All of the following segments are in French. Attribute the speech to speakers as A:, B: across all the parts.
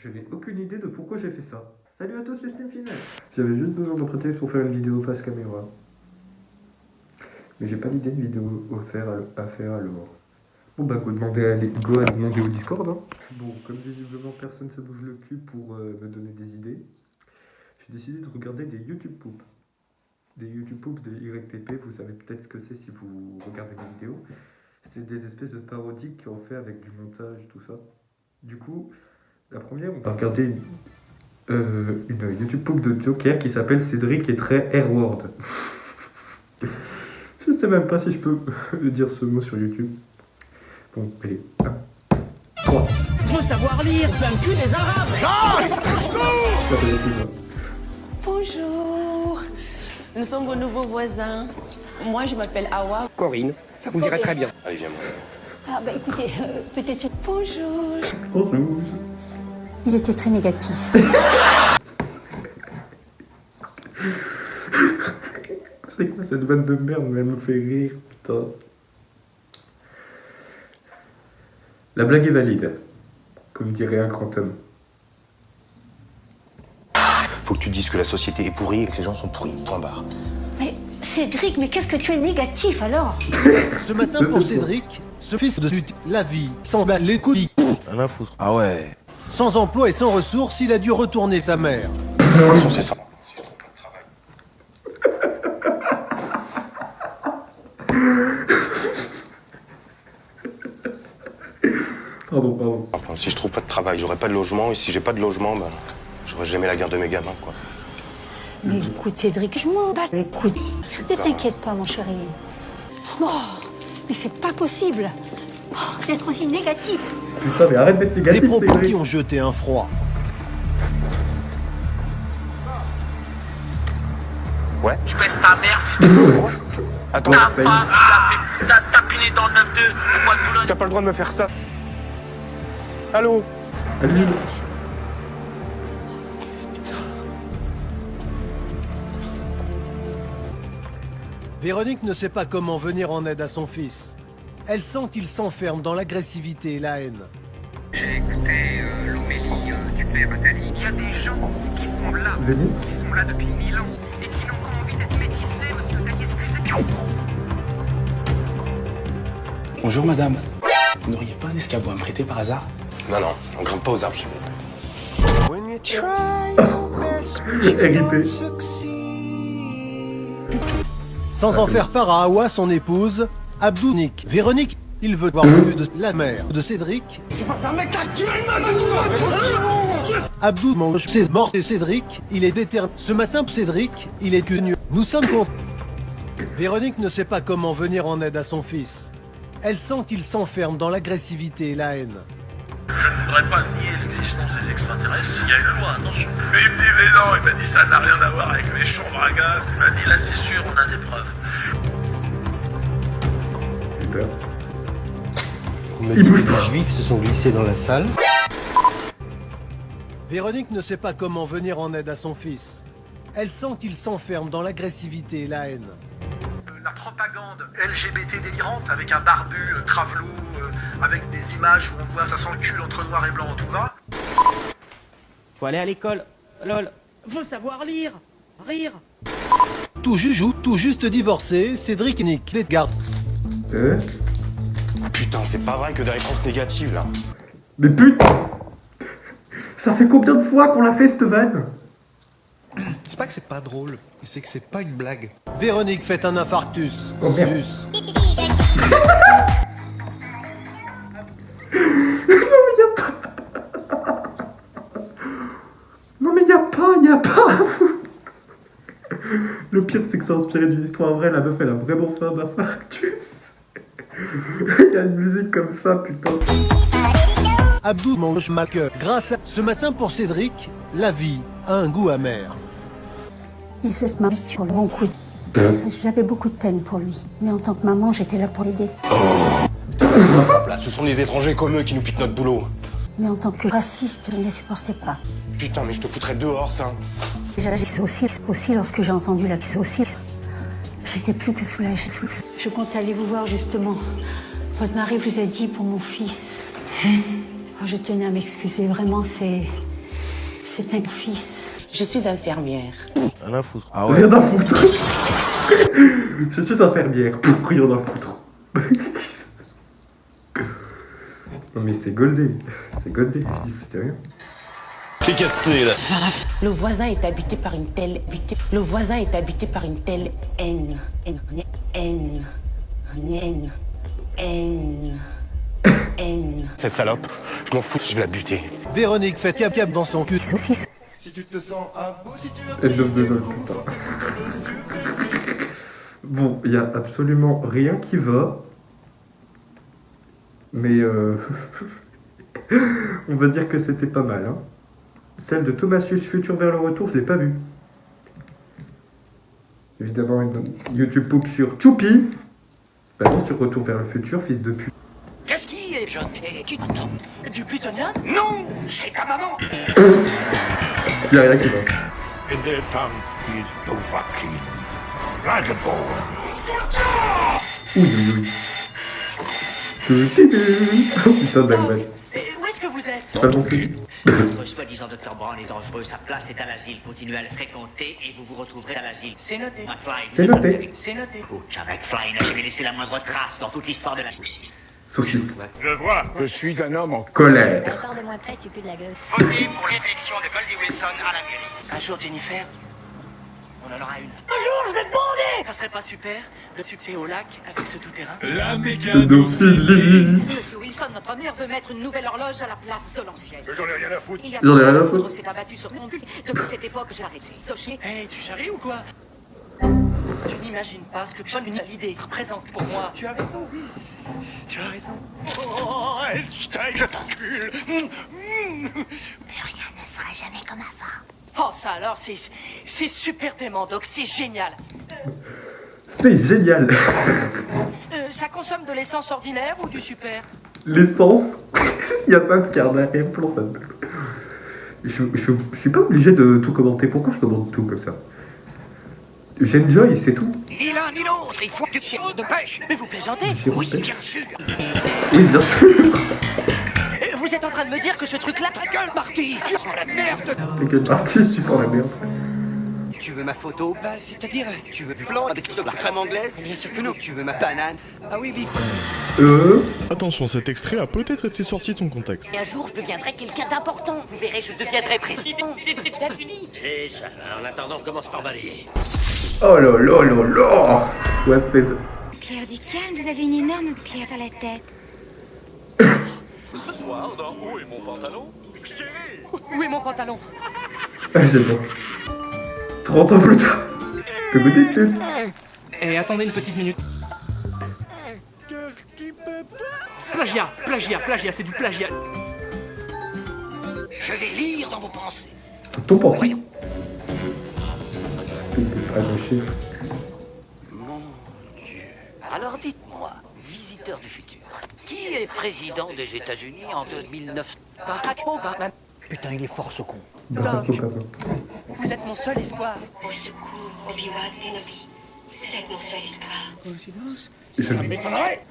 A: Je n'ai aucune idée de pourquoi j'ai fait ça. Salut à tous, c'est Steam Final. J'avais juste besoin d'un prétexte pour faire une vidéo face caméra. Mais j'ai pas d'idée de vidéo à faire alors. Bon bah go à demander au Discord hein. Bon, comme visiblement personne se bouge le cul pour me donner des idées, j'ai décidé de regarder des YouTube Poop. Des YouTube Poop de YTP, vous savez peut-être ce que c'est si vous regardez mes vidéos. C'est des espèces de parodies qu'on fait avec du montage, tout ça. Du coup, la première, on va regarder une YouTube Poop de Joker qui s'appelle Cédric est très Airword. Je sais même pas si je peux dire ce mot sur YouTube. Bon, allez, 1, 3.
B: Faut savoir lire, plein de cul des Arabes.
C: Bonjour, nous sommes vos nouveaux voisins. Moi, je m'appelle Awa.
D: Corinne, ça vous irait très bien.
E: Allez, viens, moi.
C: Ah, bah écoutez, peut-être. Bonjour.
A: Bonjour.
C: Il était très négatif.
A: C'est quoi cette vanne de merde, mais elle me fait rire, putain. La blague est valide, comme dirait un grand homme.
E: Faut que tu dises que la société est pourrie et que les gens sont pourris. Point barre.
C: Mais Cédric, mais qu'est-ce que tu es négatif alors?
B: Ce matin pour Cédric, ce fils de pute, la vie, sans bat les couilles.
E: Rien à foutre.
B: Ah ouais. Sans emploi et sans ressources, il a dû retourner sa mère.
E: De toute façon, c'est ça. Si je trouve pas de travail.
A: Pardon.
E: Enfin, si je trouve pas de travail, j'aurai pas de logement. Et si j'ai pas de logement, ben, j'aurai jamais la garde de mes gamins, quoi.
C: Mais écoute, Cédric, je m'en bats les couilles. Ne t'inquiète pas, mon chéri. Oh, mais c'est pas possible d'être aussi négatif.
A: Putain, mais arrête d'être
B: Des
A: négatif,
B: propos
A: Cédric.
B: qui ont jeté un froid.
E: Ouais.
F: Je baisse ta mère,
E: Attends,
F: t'as pas, t'as tapiné dans le 9-2, au bois de Boulogne.
E: t'as pas le droit de me faire ça. Allô?
A: Annule.
B: Véronique ne sait pas comment venir en aide à son fils. Elle sent qu'il s'enferme dans l'agressivité et la haine.
F: J'ai écouté l'homélie du père Attali. Il y a des gens qui sont là,
A: Zénith.
F: qui sont là depuis 1000 ans, et qui n'ont pas envie d'être métissés, monsieur Attali, excusez-moi.
G: Bonjour madame. Vous n'auriez pas un escabeau à me prêter par hasard?
E: Non, non, on grimpe pas aux arbres chez nous.
A: RIP.
B: Sans en faire part à Awa, son épouse, Abdou nique Véronique. Il veut voir plus de la mère de Cédric. Abdou mange ses morts et Cédric, il est déterminé. Ce matin, Cédric, il est connu. Nous sommes contre. Véronique ne sait pas comment venir en aide à son fils. Elle sent qu'il s'enferme dans l'agressivité et la haine.
H: Je ne voudrais pas nier l'existence des extraterrestres. Il y a une loi, attention. Mais il me dit, mais non, il m'a dit ça n'a rien à voir avec les chambres à gaz. Il m'a dit, là c'est sûr, on a des preuves.
A: J'ai peur.
D: Il bouge pas. Les juifs se sont glissés dans la salle.
B: Véronique ne sait pas comment venir en aide à son fils. Elle sent qu'il s'enferme dans l'agressivité et la haine.
H: La propagande LGBT délirante avec un barbu, travelou, avec des images où on voit ça sent le cul entre noir et blanc, tout va.
I: Faut aller à l'école, lol.
B: Faut savoir lire, rire. Tout juste divorcé, Cédric nique Edgar.
E: Putain, c'est pas vrai que des réponses négatives, là.
A: Mais putain. Ça fait combien de fois qu'on l'a fait cette vanne?
G: C'est pas que c'est pas drôle, c'est que c'est pas une blague.
B: Véronique fait un infarctus.
A: Oh, merde.
B: Sus.
A: Non mais y a pas. Le pire c'est que c'est inspiré d'une histoire vraie, la meuf elle a vraiment fait un infarctus. Il y a une musique comme ça, putain.
B: Abdou mange mal que grâce à ce matin pour Cédric, la vie a un goût amer.
C: Il se marre sur le bon coup. J'avais beaucoup de peine pour lui. Mais en tant que maman, j'étais là pour l'aider.
E: Là, ce sont les étrangers comme eux qui nous piquent notre boulot.
C: Mais en tant que raciste, je ne les supportais pas.
E: Putain, mais je te foutrais dehors, ça.
C: Déjà, aussi lorsque j'ai entendu la saucisse, j'étais plus que soulagée. Je comptais aller vous voir justement. Votre mari vous a dit pour mon fils. Oh, je tenais à m'excuser, vraiment, c'est c'est un fils.
I: Je suis infirmière.
D: Rien à foutre.
B: Ah ouais.
A: Rien à foutre. Je suis infirmière. Pff, rien à foutre. Non mais c'est goldé. C'est goldé. Je dis c'était rien.
D: C'est cassé là.
I: Le voisin est habité par une telle... Le voisin est habité par une telle haine. Haine.
E: Cette salope, je m'en fous, je vais la buter.
B: Véronique fait cap-cap dans son cul.
C: Saucisse.
A: End of the world, putain. Bon, il y a absolument rien qui va. Mais on va dire que c'était pas mal. Hein. Celle de Thomasius Futur vers le retour, je l'ai pas vue. Évidemment, une YouTube poupe sur Choupi. Bah non, sur Retour vers le futur, fils de pute.
F: Qu'est-ce qui est, John? Attends, du plutonium? Non, c'est ta maman.
A: Y'a rien qui va.
H: In their tongue is Dovahkiin, Dragonborn.
A: Ouh, oh putain d'Agman.
F: Où est-ce que vous êtes?
A: C'est pas bon plus.
J: Votre soi-disant Dr. Brown est dangereux, sa place est à l'asile. Continuez à le fréquenter et vous vous retrouverez à l'asile.
F: C'est noté.
J: McFly,
A: C'est noté.
F: C'est noté.
J: Aucun McFly n'a jamais laissé la moindre trace dans toute l'histoire de la saucisse.
A: Saucisse.
H: Je vois, je suis un homme en
A: Colère.
C: Sors de moins près, tu pues de la gueule.
J: Votez pour l'élection de Goldie Wilson à la mairie.
F: Un jour, Jennifer, on en aura une. Un jour, je vais te bander. Ça serait pas super de succès au lac avec ce tout-terrain?
H: La
A: Pédophilie.
K: Monsieur Wilson, notre maire veut mettre une nouvelle horloge à la place de l'ancienne.
H: J'en ai rien à foutre.
K: Il y a
A: J'en ai rien à
K: la
A: foutre.
K: foudre s'est abattue sur mon cul. Depuis cette époque, j'ai arrêté. Toché.
F: Hey, tu charries ou quoi? Tu n'imagines pas ce que John l'idée représente pour moi. Tu as raison, oui. Tu as raison.
H: Oh, Einstein, je t'encule.
C: Plus rien ne sera jamais comme avant.
F: Oh, ça alors, c'est super dément, Doc, c'est génial.
A: C'est génial.
F: Ça consomme de l'essence ordinaire ou du super?
A: L'essence. Il y a ça de cardiaque, plan ça. Je suis pas obligé de tout commenter. Pourquoi je commande tout comme ça? J'enjoy, c'est tout.
F: Ni l'un ni l'autre, il faut du sirop de pêche. Mais vous plaisantez?
A: sirop de
F: Oui,
A: pêche.
F: bien sûr.
A: Oui, bien sûr.
F: Vous êtes en train de me dire que ce truc-là, ta gueule, Marty, tu sens la merde.
A: T'inquiète, parti, tu sens la merde.
J: Tu veux ma photo?
F: Bah, c'est-à-dire,
J: Tu veux du flan avec de la crème anglaise?
F: bien sûr que non.
J: Tu veux ma banane?
F: Ah oui, bif.
D: Attention, cet extrait a peut-être été sorti de son contexte.
K: Un jour, je deviendrai quelqu'un d'important. Vous verrez, je deviendrai président des États-Unis.
H: C'est ça. En attendant, on commence par balayer.
A: Oh là là là là. Wasped.
C: Pierre dit calme, vous avez une énorme pierre sur la tête.
H: Ce soir, dans Où est mon pantalon?
F: Où est mon pantalon?
A: Ah, j'adore. 30 ans plus tard.
F: Et attendez une petite minute. Plagiat, c'est du plagiat.
K: Je vais lire dans vos pensées.
A: Ton pensée.
K: Voyons.
A: Ah, mon chef.
K: Mon Dieu. Alors dites-moi, visiteur du futur, qui est président des États-Unis en 2009? Barack Obama.
J: Putain, il est fort ce con.
A: Barack Obama.
F: Vous êtes mon seul espoir.
C: Au secours, Obi-Wan Kenobi. Vous êtes mon seul espoir.
F: Coïncidence?
A: Ça
H: m'étonnerait.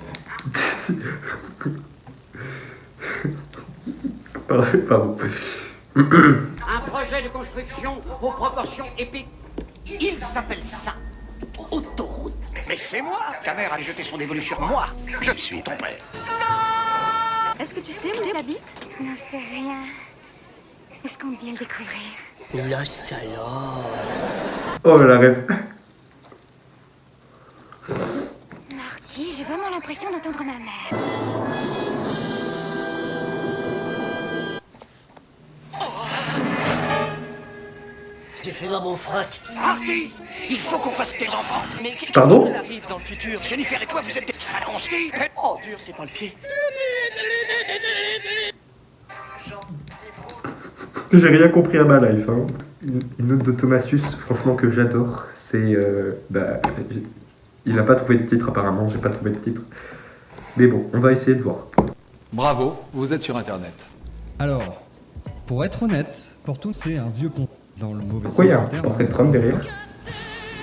A: Pardon.
K: Un projet de construction aux proportions épiques. Il s'appelle ça autoroute.
H: Mais c'est moi.
K: Ta mère a jeté son dévolu sur moi.
H: Je suis ton père.
C: Est-ce que tu sais où j'habite? Je n'en sais rien. Est-ce qu'on vient le découvrir?
I: La salope.
A: Oh la rêve.
C: Marty, j'ai vraiment l'impression d'entendre ma mère.
I: J'ai fait dans mon frac.
K: Marty, il faut qu'on fasse tes enfants.
F: Mais qu'est-ce qui
A: Pardon?
F: nous arrive dans le futur?
K: Jennifer et toi, vous êtes des circoncis.
F: Oh, dur, c'est pas le pied.
A: J'ai rien compris à ma life. Hein. Une note de Thomasius, franchement, que j'adore, c'est... il n'a pas trouvé de titre, apparemment. J'ai pas trouvé de titre. Mais bon, on va essayer de voir.
L: Bravo, vous êtes sur Internet.
M: Alors, pour être honnête, Porto, c'est un vieux con. Dans le mauvais
A: Pourquoi il y a
M: sens
A: un
M: du terme,
A: portrait de Trump derrière?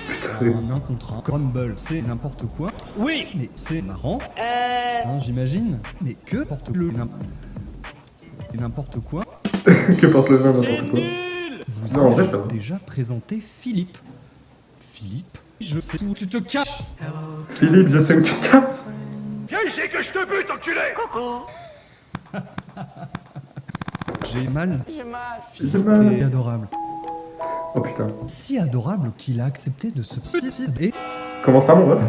A: Putain,
M: un contrat. Crumble, c'est n'importe quoi.
F: Oui.
M: Mais c'est marrant. Hein, j'imagine. Mais que porte le n'importe quoi.
A: que porte le vin, n'importe quoi.
M: Vous
A: Non, en vrai,
M: ai-je
A: ça va.
M: déjà présenté Philippe. Philippe, je sais où tu te caches.
A: Philippe, je sais où tu te caches.
H: Viens ici que je te bute, enculé.
F: Coucou.
M: J'ai mal.
F: J'ai mal.
A: J'ai
M: Philippe
A: mal.
M: est adorable.
A: Oh putain.
M: Si adorable qu'il a accepté de se suicider.
A: Comment ça, mon ref?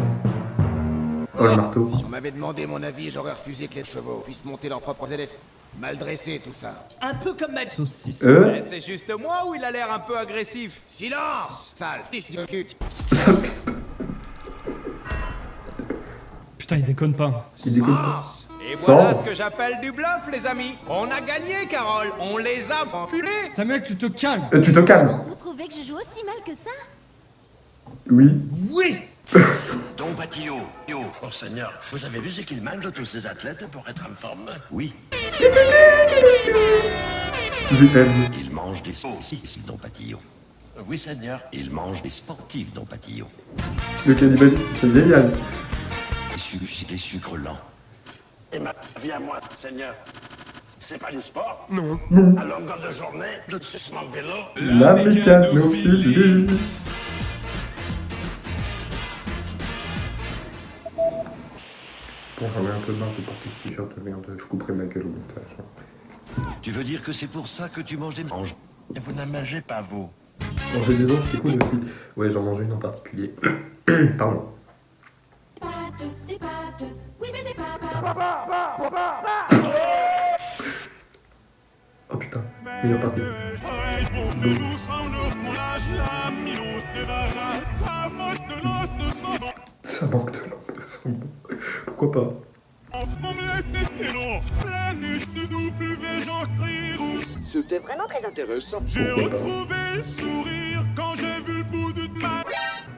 A: Oh, le marteau.
N: Si on m'avait demandé mon avis, j'aurais refusé que les chevaux puissent monter leurs propres élèves. Mal dressé, tout ça.
O: Un peu comme Max.
M: Saucisse.
O: C'est juste moi ou il a l'air un peu agressif?
N: Silence, sale fils de cul.
M: Putain, il déconne pas.
A: Il déconne pas.
O: Et voilà
A: Sens.
O: ce que j'appelle du bluff, les amis. On a gagné, Carole. On les a enculés.
M: Samuel, tu te calmes.
A: Tu te calmes.
P: Vous trouvez que je joue aussi mal que ça?
A: Oui.
O: Oui.
H: Don Patio, oh Seigneur, vous avez vu ce qu'il mange tous ces athlètes pour être en forme? Oui. Il mange des saucisses, Don Patio. Oui, Seigneur, il mange des sportifs, Don Patio.
A: Le cannibalisme, c'est génial.
H: Des sucres lents. Et ma vie à moi, Seigneur, c'est pas du sport? Non. À longueur de journée, je suce mon vélo.
A: La mécanophilie. Bon, j'en ai un peu marre de porter ce t-shirt de merde. Je couperai ma gueule au montage.
H: Tu veux dire que c'est pour ça que tu manges des anges? Et vous n'en mangez pas, vous?
A: Manger des os, c'est cool aussi. Ouais, j'en mange une en particulier. Pardon.
P: Des pâtes, oui mais des pâtes.
A: Oh putain, meilleure partie. Ça manque de langue de son nom. Pourquoi pas?
Q: C'était vraiment très intéressant.
H: J'ai retrouvé le sourire quand j'ai vu le bout de ma...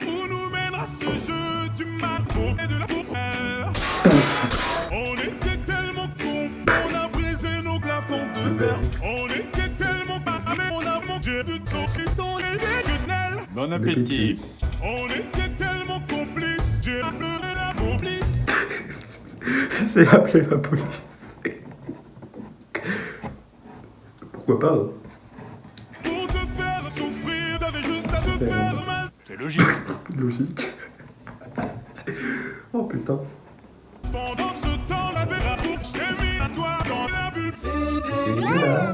H: Où nous mènera ce jeu du marteau et de la poutrelle. On était tellement cons, on a brisé nos plafonds de verre. On était tellement parfumés, on a mangé de saucisson et des quenelles.
L: Bon appétit.
H: On était tellement complices, j'ai pleuré la complice.
A: J'ai appelé la police. Pourquoi pas?
H: Pour te faire souffrir, t'avais juste à te faire mal.
L: C'est logique.
A: Logique. Oh putain.
H: Pendant ce temps, la verre à bouche, je t'ai mis à toi dans la bulle.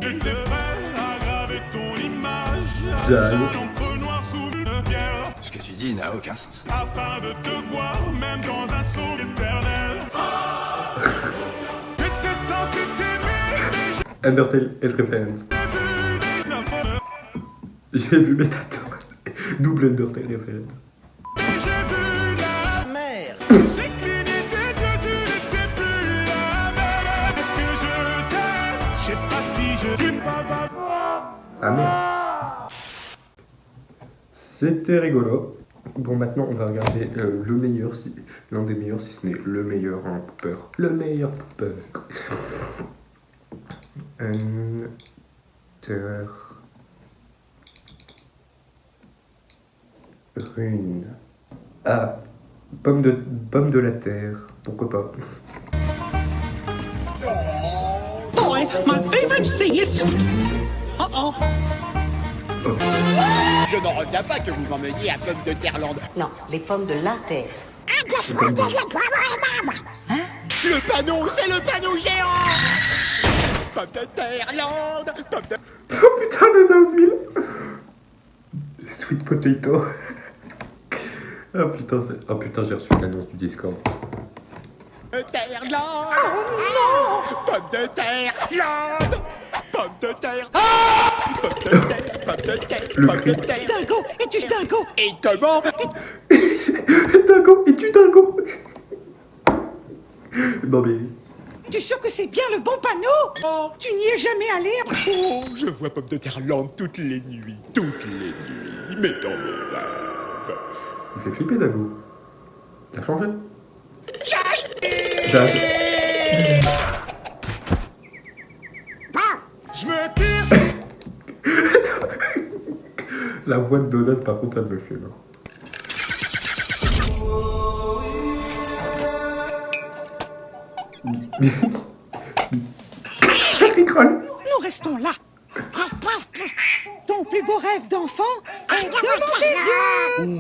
H: J'étais prêt à graver ton image.
A: J'aille.
H: L'encre noire sous une pierre.
L: Ce que tu dis n'a aucun sens.
H: Afin de te voir, même dans un saut éternel. T'étais censé t'aimer, mais
A: Undertale est référence.
H: j'ai vu des
A: J'ai vu Métator. Double Undertale référence.
H: J'ai vu la mer. J'ai cligné tes yeux, tu n'étais plus la même. Est-ce que je t'aime? Je sais pas si je t'aime pas.
A: Ah merde. C'était rigolo. Bon, maintenant on va regarder le meilleur, l'un des meilleurs, si ce n'est le meilleur pooper. Le meilleur pooper. Rune. Ah, pomme de la terre. Pourquoi pas?
R: Boy, my favorite thing is... Uh-oh.
N: Je n'en reviens pas que vous m'emmeniez à Pomme de Terreland.
I: Non, les pommes de la terre.
N: Le panneau, c'est le panneau géant. Pomme de Terreland, pomme de...
A: Oh putain, les Houseville. Sweet potato. Oh putain, j'ai reçu l'annonce du Discord.
N: Terreland. Pomme de Terreland. Pomme de terre. Pomme de terre. Pomme de terre. Pomme de terre.
R: Dingo, es-tu dingo?
N: Et comment?
A: Dingo, es-tu dingo? Non mais...
R: Tu es sûr que c'est bien le bon panneau? Oh, tu n'y es jamais allé?
N: Oh, je vois Pomme de Terreland toutes les nuits. Toutes les nuits. Mais dans mes rêves.
A: Il fait flipper Dago. Il a changé.
N: J'ai acheté.
H: Je me tire.
A: La voix de Donald, par contre, elle me fume.
R: Nous restons là. Ton Ton plus beau rêve d'enfant est devant tes yeux.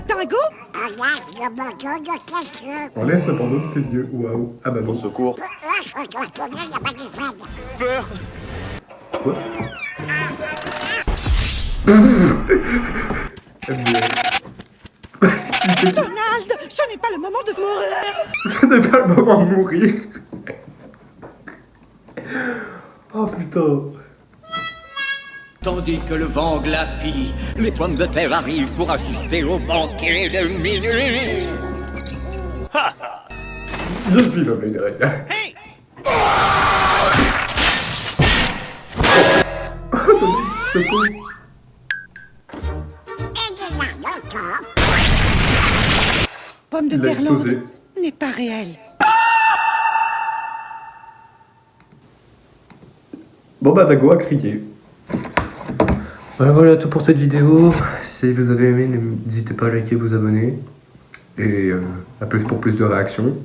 R: Dingo?
A: On laisse cependant de tes yeux. Waouh. Ah bah non.
E: Secours.
N: Faire.
A: Quoi?
R: Donald, ce n'est pas le moment de mourir.
A: Ce n'est pas le moment de mourir. Oh putain.
S: Tandis que le vent glapit, les pommes de terre arrivent pour assister au banquet de minuit.
A: Je suis le Black Knight.
S: Hey!
R: Pomme de
A: Il a
R: terre lente
A: explosé.
R: n'est pas réelle.
A: Bon bah Dago a crié. Voilà tout pour cette vidéo. Si vous avez aimé, n'hésitez pas à liker, vous abonner. Et à plus pour plus de réactions.